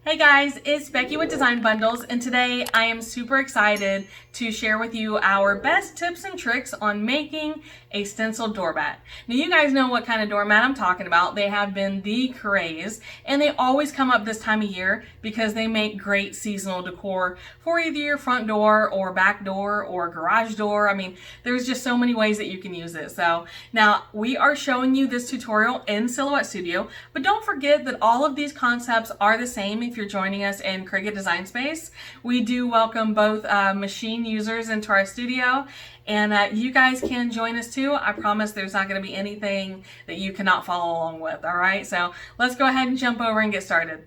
Hey guys, it's Becky with Design Bundles, and today I am super excited to share with you our best tips and tricks on making a stencil doormat. Now you guys know what kind of doormat I'm talking about. They have been the craze, and they always come up this time of year because they make great seasonal decor for either your front door or back door or garage door. I mean, there's just so many ways that you can use it. So now we are showing you this tutorial in Silhouette Studio, but don't forget that all of these concepts are the same if you're joining us in Cricut Design Space. We do welcome both machine users into our studio, and you guys can join us too. I promise there's not going to be anything that you cannot follow along with. All right, so let's go ahead and jump over and get started.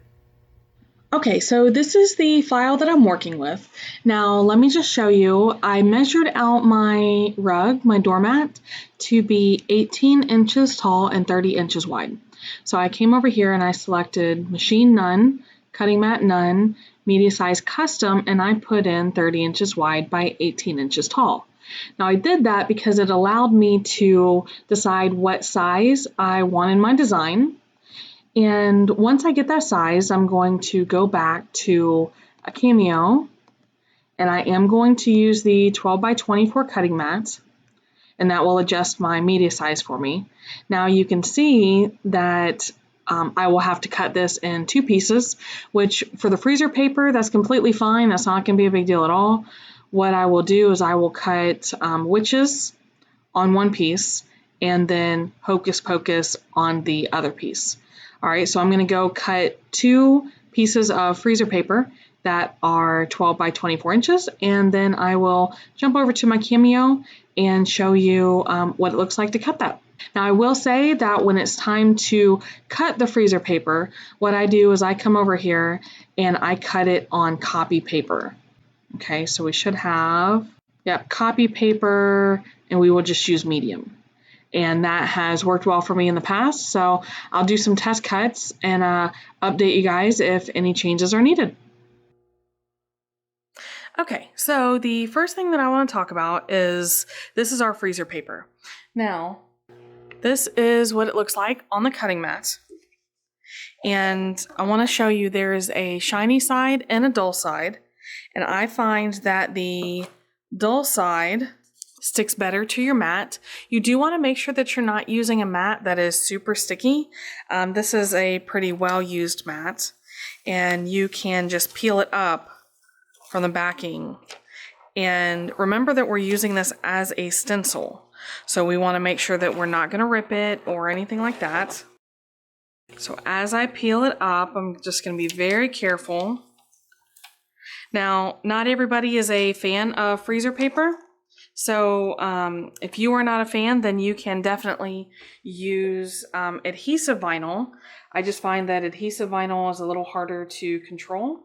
Okay, so this is the file that I'm working with. Now let me just show you. I measured out my rug, my doormat, to be 18 inches tall and 30 inches wide. So I came over here and I selected machine none, cutting mat none, media size custom, and I put in 30 inches wide by 18 inches tall. Now I did that because it allowed me to decide what size I want in my design. And once I get that size, I'm going to go back to a Cameo, and I am going to use the 12 by 24 cutting mat, and that will adjust my media size for me. Now you can see that I will have to cut this in two pieces, which for the freezer paper, that's completely fine. That's not going to be a big deal at all. What I will do is I will cut witches on one piece and then hocus pocus on the other piece. All right, so I'm going to go cut two pieces of freezer paper that are 12 by 24 inches, and then I will jump over to my Cameo and show you what it looks like to cut that. Now I will say that when it's time to cut the freezer paper, what I do is I come over here and I cut it on copy paper. Okay, so we should have, copy paper, and we will just use medium. And that has worked well for me in the past, so I'll do some test cuts and update you guys if any changes are needed. Okay, so the first thing that I want to talk about is this is our freezer paper. Now, this is what it looks like on the cutting mat. And I want to show you there is a shiny side and a dull side. And I find that the dull side sticks better to your mat. You do want to make sure that you're not using a mat that is super sticky. This is a pretty well-used mat, and you can just peel it up from the backing. And remember that we're using this as a stencil. So we want to make sure that we're not going to rip it or anything like that. So as I peel it up, I'm just going to be very careful. Now, not everybody is a fan of freezer paper. So if you are not a fan, then you can definitely use adhesive vinyl. I just find that adhesive vinyl is a little harder to control.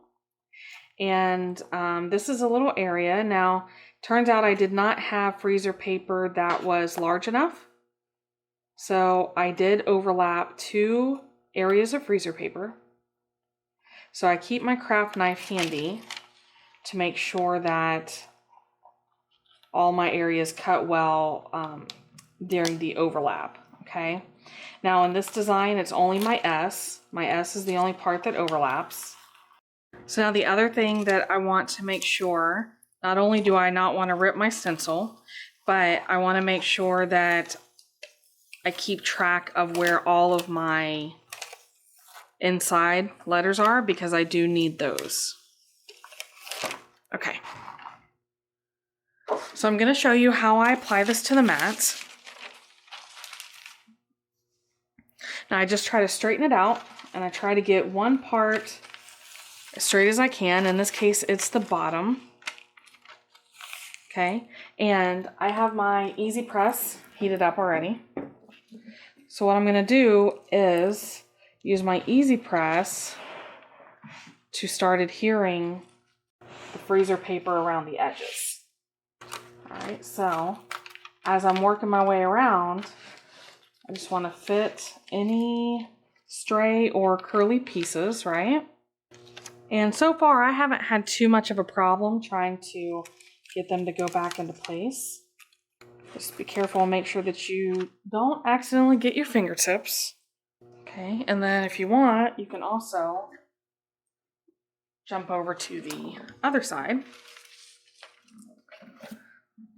And this is a little area. Now, turns out I did not have freezer paper that was large enough. So I did overlap two areas of freezer paper. So I keep my craft knife handy to make sure that all my areas cut well during the overlap, okay? Now in this design, it's only my S. My S is the only part that overlaps. So now the other thing that I want to make sure, not only do I not want to rip my stencil, but I want to make sure that I keep track of where all of my inside letters are, because I do need those. Okay. So I'm going to show you how I apply this to the mat. Now I just try to straighten it out, and I try to get one part as straight as I can. In this case, it's the bottom. Okay, and I have my easy press heated up already. So what I'm going to do is use my easy press to start adhering the freezer paper around the edges. Alright, so as I'm working my way around, I just want to fit any stray or curly pieces, right? And so far I haven't had too much of a problem trying to get them to go back into place. Just be careful and make sure that you don't accidentally get your fingertips. Okay, and then if you want, you can also jump over to the other side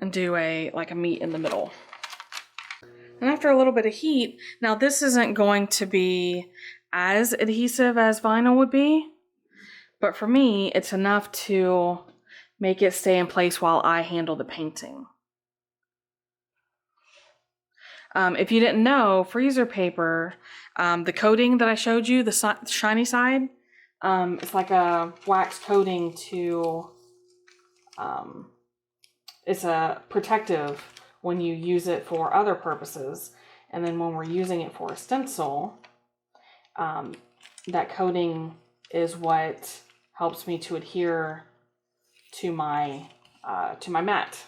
and do like a meet in the middle. And after a little bit of heat, now this isn't going to be as adhesive as vinyl would be, but for me, it's enough to make it stay in place while I handle the painting. If you didn't know, freezer paper, the coating that I showed you, the shiny side, it's like a wax coating to, it's a protective when you use it for other purposes. And then when we're using it for a stencil, that coating is what helps me to adhere to my mat.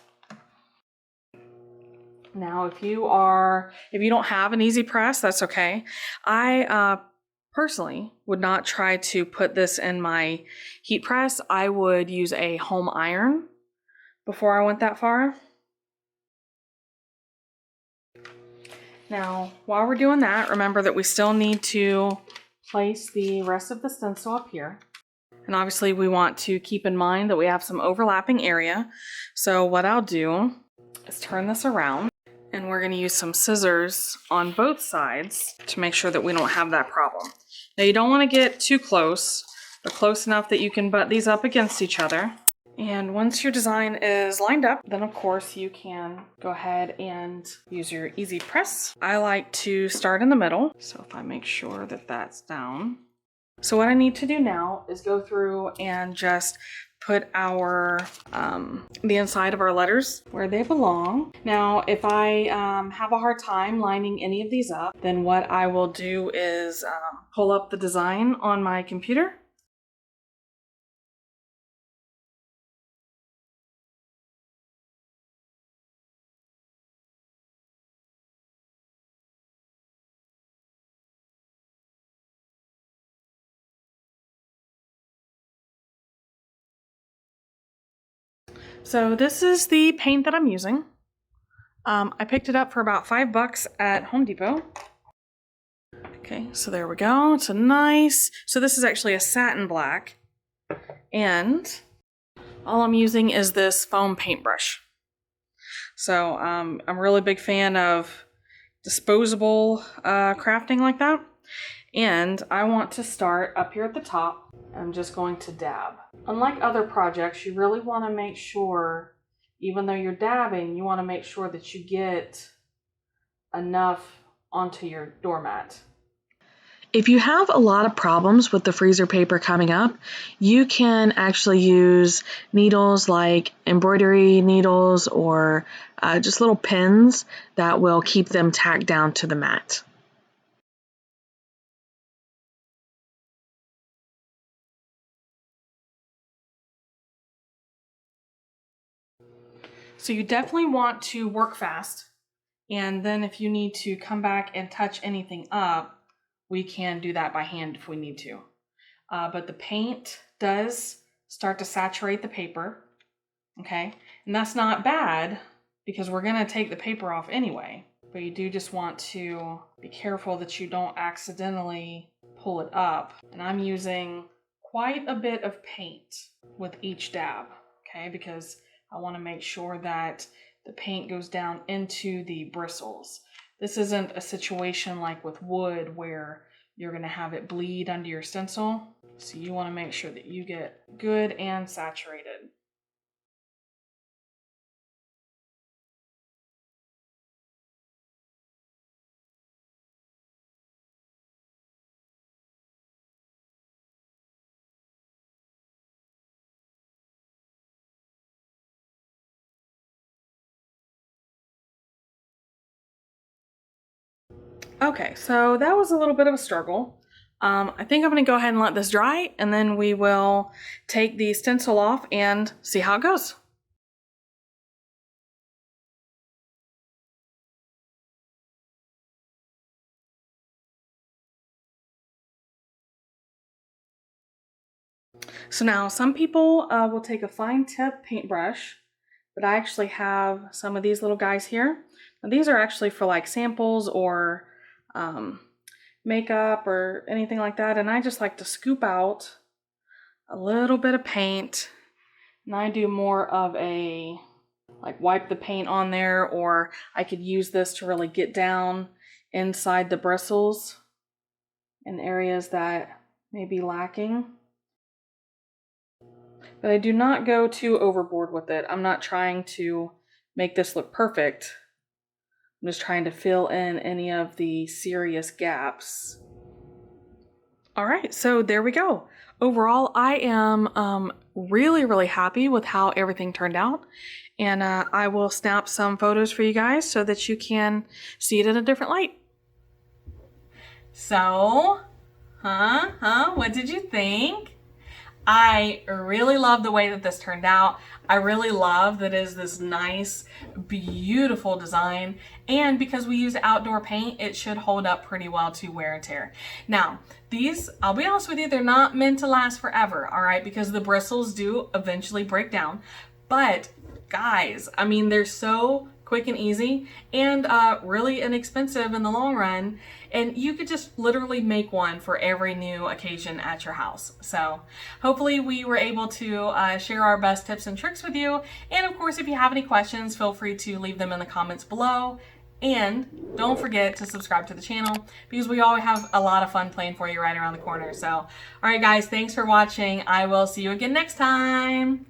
Now, if you don't have an easy press, that's okay. I personally would not try to put this in my heat press. I would use a home iron before I went that far. Now, while we're doing that, remember that we still need to place the rest of the stencil up here. And obviously we want to keep in mind that we have some overlapping area. So what I'll do is turn this around, and we're going to use some scissors on both sides to make sure that we don't have that problem. Now, you don't want to get too close, but close enough that you can butt these up against each other. And once your design is lined up, then of course you can go ahead and use your easy press. I like to start in the middle, so if I make sure that that's down. So what I need to do now is go through and just put our the inside of our letters where they belong. Now, if I have a hard time lining any of these up, then what I will do is pull up the design on my computer. So this is the paint that I'm using. I picked it up for about $5 at Home Depot. Okay, so there we go. It's a nice, so this is actually a satin black. And all I'm using is this foam paintbrush. So I'm a really big fan of disposable crafting like that. And I want to start up here at the top. I'm just going to dab. Unlike other projects, you really want to make sure, even though you're dabbing, you want to make sure that you get enough onto your doormat. If you have a lot of problems with the freezer paper coming up, you can actually use needles like embroidery needles or just little pins that will keep them tacked down to the mat. So you definitely want to work fast, and then if you need to come back and touch anything up, we can do that by hand if we need to. But the paint does start to saturate the paper, okay? And that's not bad because we're gonna take the paper off anyway, but you do just want to be careful that you don't accidentally pull it up. And I'm using quite a bit of paint with each dab, okay? Because I want to make sure that the paint goes down into the bristles. This isn't a situation like with wood where you're going to have it bleed under your stencil. So you want to make sure that you get good and saturated. Okay, so that was a little bit of a struggle. I think I'm going to go ahead and let this dry, and then we will take the stencil off and see how it goes. So now some people will take a fine tip paintbrush, but I actually have some of these little guys here. Now, these are actually for like samples or makeup or anything like that, and I just like to scoop out a little bit of paint, and I do more of a, like, wipe the paint on there, or I could use this to really get down inside the bristles in areas that may be lacking. But I do not go too overboard with it. I'm not trying to make this look perfect. I'm just trying to fill in any of the serious gaps. All right, so there we go. Overall, I am really happy with how everything turned out. And I will snap some photos for you guys so that you can see it in a different light. So, what did you think? I really love the way that this turned out. I really love that it is this nice, beautiful design. And because we use outdoor paint, it should hold up pretty well to wear and tear. Now, these, I'll be honest with you, they're not meant to last forever, all right? Because the bristles do eventually break down. But guys, I mean, they're so quick and easy and really inexpensive in the long run. And you could just literally make one for every new occasion at your house. So hopefully we were able to share our best tips and tricks with you. And of course, if you have any questions, feel free to leave them in the comments below. And don't forget to subscribe to the channel because we always have a lot of fun playing for you right around the corner. So, all right, guys, thanks for watching. I will see you again next time.